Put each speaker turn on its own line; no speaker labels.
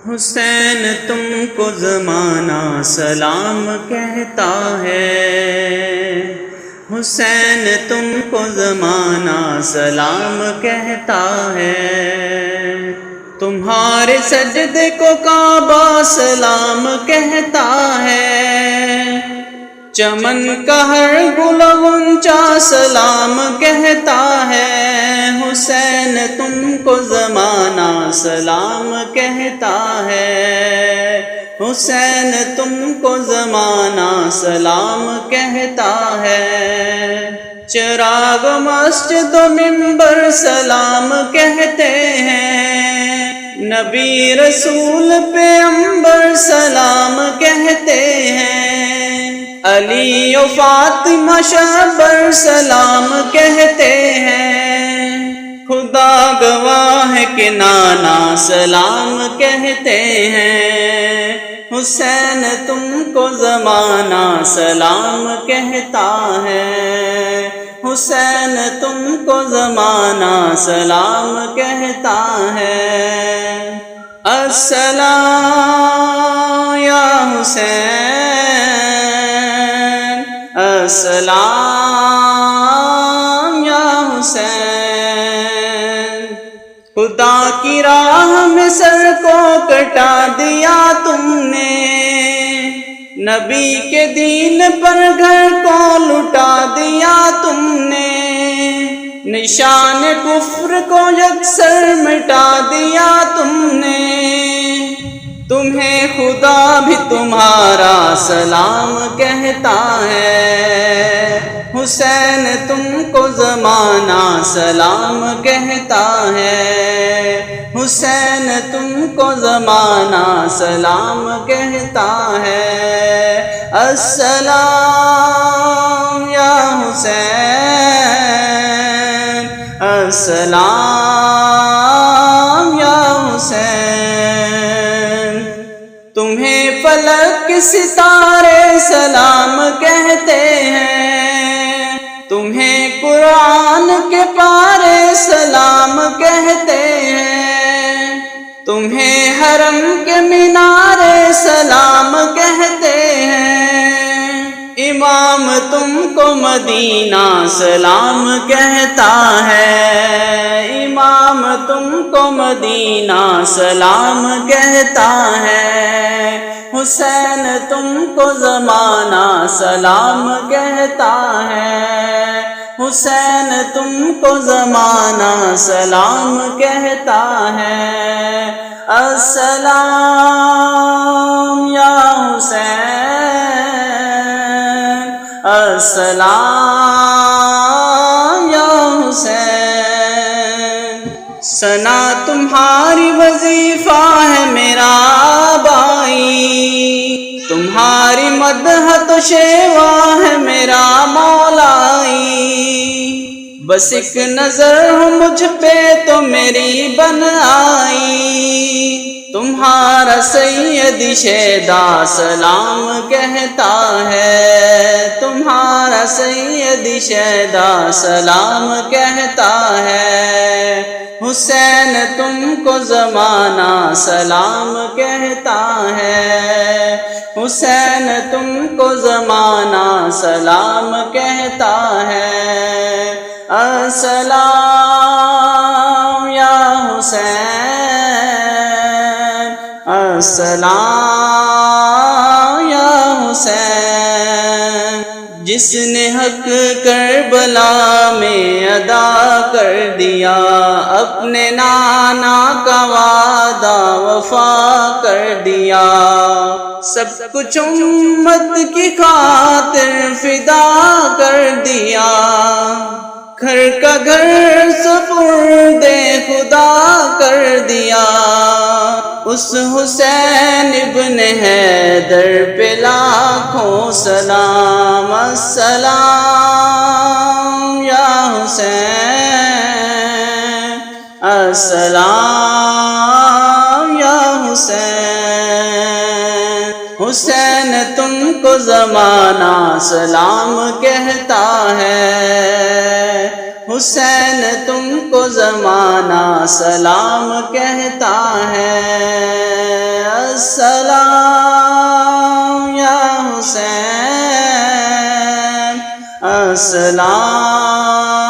حسین تم کو زمانہ سلام کہتا ہے، حسین تم کو زمانہ سلام کہتا ہے، تمہارے سجدے کو کعبہ سلام کہتا ہے، چمن کا ہر گل غنچہ سلام کہتا ہے، حسین تم کو زمانہ سلام کہتا ہے، حسین تم کو زمانہ سلام کہتا ہے، چراغ مسجد و منبر سلام کہتے ہیں، نبی رسول پیغمبر سلام کہتے ہیں، علی و فاطمہ شہبر سلام کہتے ہیں، خدا گواہ ہے کہ نانا سلام کہتے ہیں، حسین تم کو زمانہ سلام کہتا ہے، حسین تم کو زمانہ سلام کہتا ہے، السلام یا حسین، السلام یا حسین، خدا کی راہ میں سر کو کٹا دیا تم نے، نبی کے دین پر گھر کو لٹا دیا تم نے، نشان کفر کو یکسر مٹا دیا تم نے، تمہیں خدا بھی تمہارا سلام کہتا ہے، حسین تم کو زمانہ سلام کہتا ہے، حسین تم کو زمانہ سلام کہتا ہے، السلام یا حسین، السلام یا حسین، تمہیں فلک کے ستارے سلام کہتے ہیں، تمہیں قرآن کے پارے سلام کہتے ہیں، تمہیں حرم کے مینارے سلام کہتے ہیں، امام تم کو مدینہ سلام کہتا ہے، امام تم کو مدینہ سلام کہتا ہے، حسین تم کو زمانہ سلام کہتا ہے، حسین تم کو زمانہ سلام کہتا ہے، السلام یا حسین، السلام یا حسین، ثنا تمہاری وظیفہ ہے میرا بھائی، تمہاری مدح تو شیوا ہے میرا مولائی، بس ایک نظر ہو مجھ پہ تو میری بن آئی، تمہارا سیدی شیدا سلام کہتا ہے، تمہارا سیدی شیدا سلام کہتا ہے، حسین تم کو زمانہ سلام کہتا ہے، حسین تم کو زمانہ سلام کہتا ہے، السلام یا حسین، السلام یا حسین، جس نے حق کربلا میں ادا کر دیا، اپنے نانا کا وعدہ وفا کر دیا، سب کچھ امت کی خاطر فدا کر دیا، گھر کا گھر سپرد خدا کر دیا، اس حسین ابن حیدر پہ لاکھوں سلام، السلام یا حسین، السلام یا حسین، حسین تم کو زمانہ سلام کہتا ہے، حسین تم کو زمانہ سلام کہتا ہے۔ السلام یا حسین السلام